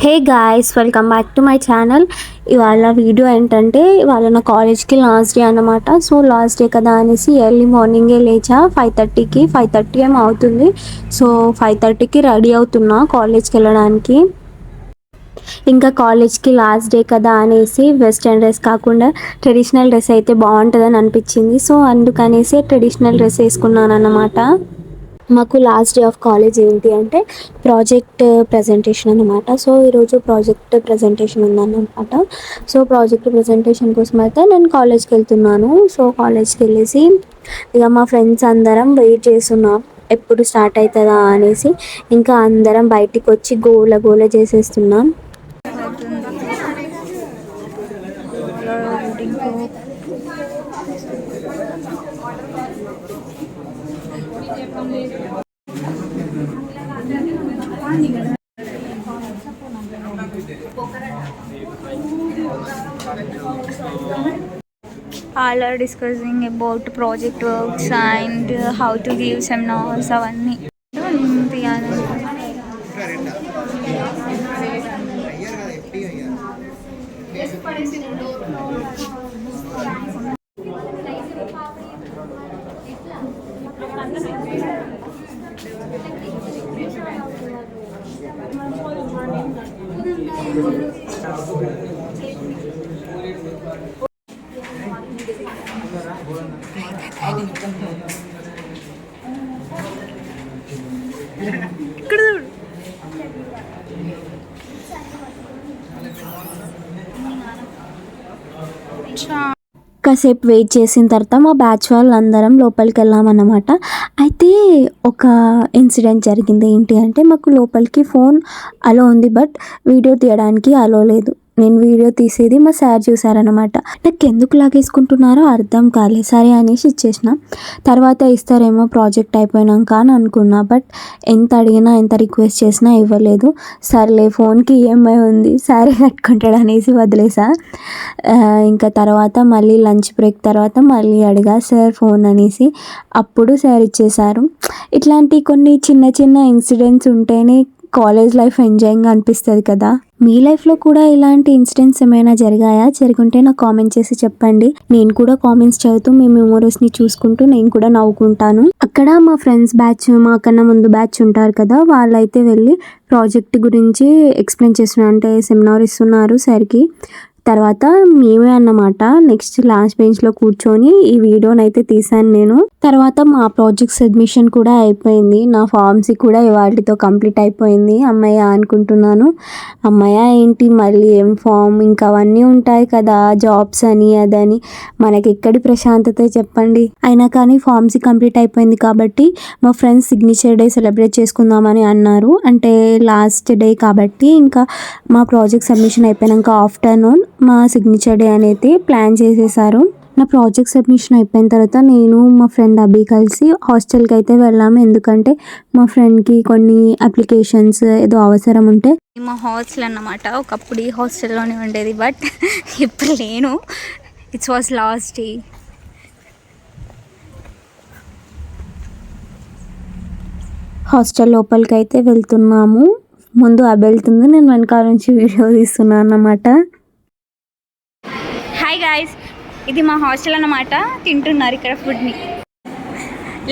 Hey guys, welcome back to my channel. ఇవాళ video ఏంటంటే ఇవాళ నా కాలేజ్కి లాస్ట్ డే అనమాట. సో లాస్ట్ డే కదా అనేసి ఎర్లీ మార్నింగే లేచా. 5:30 ఏమో అవుతుంది. సో 5:30కి రెడీ అవుతున్నా కాలేజ్కి వెళ్ళడానికి. ఇంకా కాలేజ్కి లాస్ట్ డే కదా అనేసి వెస్ట్రన్ డ్రెస్ కాకుండా ట్రెడిషనల్ డ్రెస్ అయితే బాగుంటుందని అనిపించింది. సో అందుకనేసి ట్రెడిషనల్ డ్రెస్ వేసుకున్నాను అన్నమాట. మాకు లాస్ట్ డే ఆఫ్ కాలేజ్ ఏంటి అంటే ప్రాజెక్ట్ ప్రజెంటేషన్ అనమాట. సో ఈరోజు ప్రాజెక్ట్ ప్రజెంటేషన్ ఉందన్నమాట. సో ప్రాజెక్ట్ ప్రజెంటేషన్ కోసం అయితే నేను కాలేజ్కి వెళ్తున్నాను. సో కాలేజ్కి వెళ్ళేసి ఇక మా ఫ్రెండ్స్ అందరం వెయిట్ చేస్తున్నాం ఎప్పుడు స్టార్ట్ అవుతుందా అనేసి. ఇంకా అందరం బయటికి వచ్చి గోల గోల చేసేస్తున్నాం. All are discussing about project works and how to give seminars అవన్నీ ఇక్కడ కాసేపు వెయిట్ చేసిన తర్వాత మా బ్యాచ్ వాళ్ళందరం లోపలికి వెళ్ళామన్నమాట. అయితే ఒక ఇన్సిడెంట్ జరిగింది. ఏంటి అంటే మాకు లోపలికి ఫోన్ అలో ఉంది, బట్ వీడియో తీయడానికి అలో లేదు. నేను వీడియో తీసేది మా సార్ చూసారనమాట. నాకు ఎందుకు లాగేసుకుంటున్నారో అర్థం కాలేదు. సరే అనేసి ఇచ్చేసిన. తర్వాత ఇస్తారేమో ప్రాజెక్ట్ అయిపోయినాక అని అనుకున్నా, బట్ ఎంత అడిగినా ఎంత రిక్వెస్ట్ చేసినా ఇవ్వలేదు. సర్లే ఫోన్కి ఈఎంఐ ఉంది, సారే కట్టుకుంటాడు అనేసి వదిలేసా. ఇంకా తర్వాత మళ్ళీ లంచ్ బ్రేక్ తర్వాత మళ్ళీ అడిగా సార్ ఫోన్ అనేసి. అప్పుడు సార్ ఇచ్చేశారు. ఇట్లాంటి కొన్ని చిన్న చిన్న ఇన్సిడెంట్స్ ఉంటేనే కాలేజ్ లైఫ్ ఎంజాయింగ్గా అనిపిస్తుంది కదా. మీ లైఫ్లో కూడా ఇలాంటి ఇన్సిడెంట్స్ ఏమైనా జరిగాయా? జరుగుంటే నాకు కామెంట్ చేసి చెప్పండి. నేను కూడా కామెంట్స్ చదువుతూ మీ మెమోరీస్ని చూసుకుంటూ నేను కూడా నవ్వుకుంటాను. అక్కడ మా ఫ్రెండ్స్ బ్యాచ్, మాకన్నా ముందు బ్యాచ్ ఉంటారు కదా, వాళ్ళైతే వెళ్ళి ప్రాజెక్ట్ గురించి ఎక్స్ప్లెయిన్ చేస్తున్నారు, అంటే సెమినార్ ఇస్తున్నారు సార్కి. తర్వాత మేమే అన్నమాట నెక్స్ట్ లాస్ట్ బెంచ్లో కూర్చొని ఈ వీడియోని అయితే తీసాను నేను. తర్వాత మా ప్రాజెక్ట్ సబ్మిషన్ కూడా అయిపోయింది. నా ఫార్మ్స్ కూడా ఇవాళతో కంప్లీట్ అయిపోయింది. అమ్మయ్య అనుకుంటున్నాను. అమ్మయ్య ఏంటి మళ్ళీ ఏం ఫామ్, ఇంకా అవన్నీ ఉంటాయి కదా జాబ్స్ అని అదని, మనకి ఎక్కడి ప్రశాంతత చెప్పండి. అయినా కానీ ఫార్మ్స్ కంప్లీట్ అయిపోయింది కాబట్టి మా ఫ్రెండ్స్ సిగ్నేచర్ డే సెలబ్రేట్ చేసుకుందామని అన్నారు. అంటే లాస్ట్ డే కాబట్టి ఇంకా మా ప్రాజెక్ట్ సబ్మిషన్ అయిపోయాక ఆఫ్టర్నూన్ మా సిగ్నేచర్ డే అనేది ప్లాన్ చేసేసారు. నా ప్రాజెక్ట్ సబ్మిషన్ అయిపోయిన తర్వాత నేను మా ఫ్రెండ్ అభి కలిసి హాస్టల్కి అయితే వెళ్ళాము. ఎందుకంటే మా ఫ్రెండ్కి కొన్ని అప్లికేషన్స్ ఏదో అవసరం ఉంటే. మా హాస్టల్ అన్నమాట. ఒకప్పుడు ఈ హాస్టల్లోనే ఉండేది, బట్ ఇప్పుడు లేను. It's was last day. Hostel లోపలికి అయితే వెళ్తున్నాము. ముందు అభి వెళ్తుంది, నేను వెనకాల నుంచి వీడియో తీస్తున్నాను అన్నమాట. హాయ్ గాయ్స్, ఇది మా హాస్టల్ అన్నమాట. తింటున్నారు ఇక్కడ ఫుడ్ని.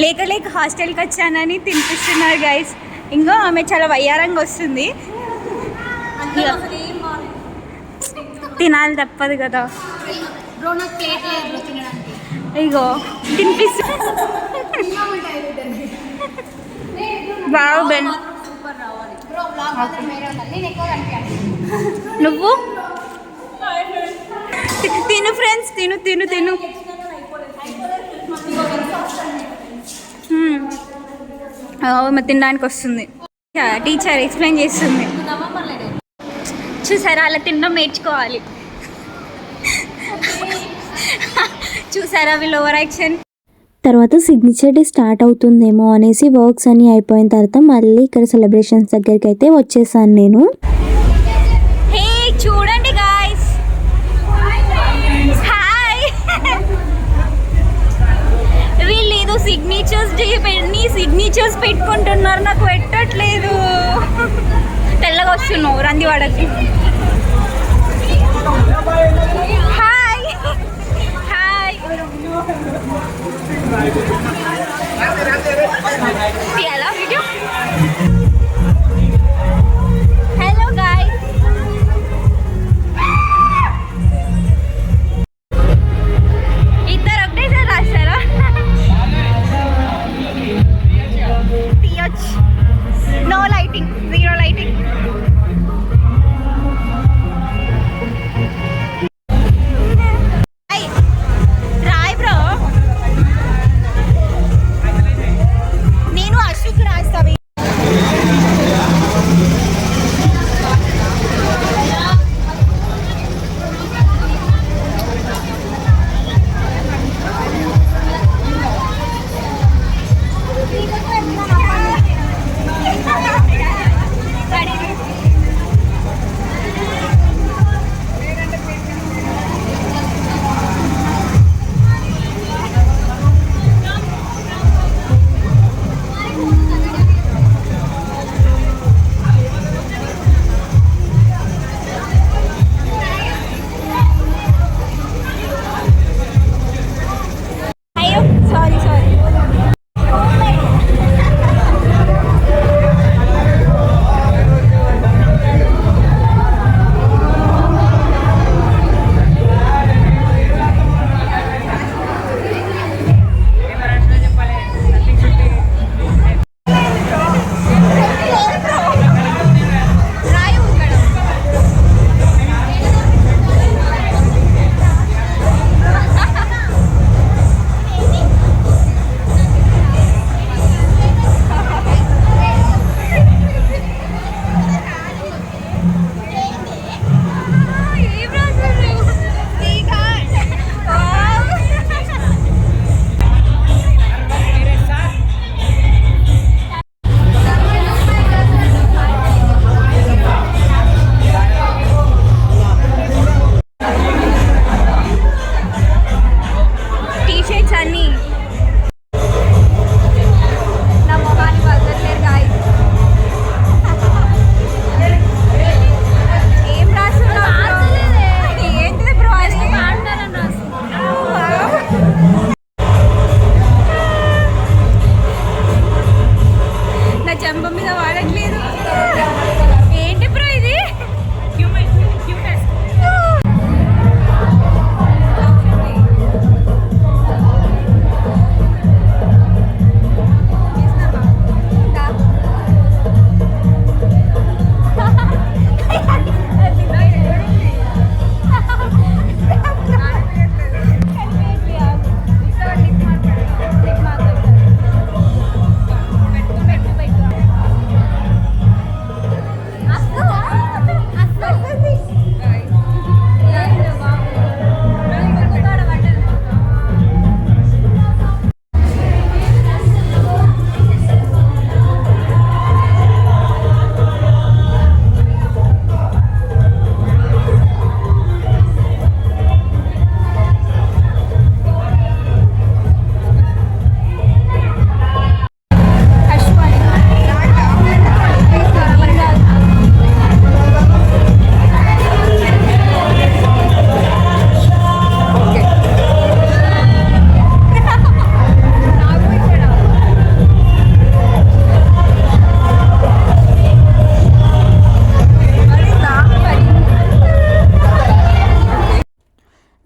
లేక లేక హాస్టల్కి వచ్చానని తినిపిస్తున్నారు గాయ్స్. ఇంకో ఆమె చాలా వయ్యారంగా వస్తుంది. తినాలి తప్పదు కదా. ఇగో తినిపిస్తు బాగా బెన్. నువ్వు తిను ఫ్రెండ్స్, తిను తిను తిను. తినడానికి వస్తుంది. టీచర్ ఎక్స్ప్లెయిన్ చేస్తుంది. చూసారా, అలా తినడం నేర్చుకోవాలి. చూసారా వీళ్ళు ఓవర్ యాక్షన్. తర్వాత సిగ్నేచర్ డే స్టార్ట్ అవుతుందేమో అనేసి వర్క్స్ అన్నీ అయిపోయిన తర్వాత మళ్ళీ ఇక్కడ సెలబ్రేషన్స్ దగ్గరికి అయితే వచ్చేసాను నేను. చూడండి గాయ్స్, హాయ్. వీళ్ళు ఏదో సిగ్నేచర్స్ డే సిగ్నేచర్స్ పెట్టుకుంటున్నారు, నాకు పెట్టట్లేదు. తెల్లగా వస్తున్నావు రందివాడకి. హాయ్ హాయ్ తీయాలా వీడియో? హలో గాయ్స్, ఇద్దరు ఒకటేసారి రాస్తారా? తీయొచ్చు. No lighting, zero lighting. రాయ్ బ్రో, నేను అశోక్ రాస్తావి. అయ్యో సారీ సారీ. టీషర్ట్స్ అన్నీ నా మొహానికి వదలలేరు గాయ్స్. ఏం రాస్తున్నావు? ఏంటిది బ్రో? నా చెంప మీద వాడట్లేదు. ఏంటి బ్రో ఇది?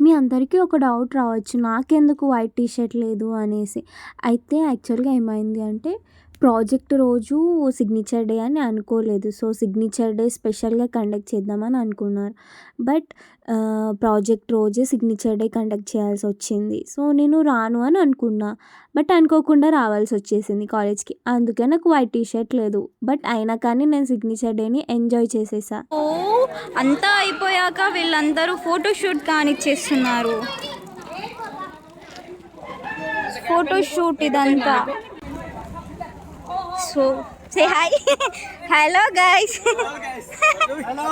మీ అందరికీ ఒక డౌట్ రావచ్చు, నాకెందుకు వైట్ టీషర్ట్ లేదు అనేసి. అయితే యాక్చువల్గా ఏమైంది అంటే ప్రాజెక్ట్ రోజు సిగ్నేచర్ డే అని అనుకోలేదు. సో సిగ్నేచర్ డే స్పెషల్గా కండక్ట్ చేద్దామని అనుకున్నారు. బట్ ప్రాజెక్ట్ రోజే సిగ్నేచర్ డే కండక్ట్ చేయాల్సి వచ్చింది. సో నేను రాను అని అనుకున్నా, బట్ అనుకోకుండా రావాల్సి వచ్చేసింది కాలేజ్కి. అందుకే నాకు వైట్ టీషర్ట్ లేదు. బట్ అయినా కానీ నేను సిగ్నేచర్ డేని ఎంజాయ్ చేసేసా. ఓ అంతా అయిపోయాక వీళ్ళందరూ ఫోటోషూట్ కానిచ్చేస్తున్నారు. ఫోటోషూట్ ఇదంతా. So say hi. Hello guys. Hello,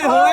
guys.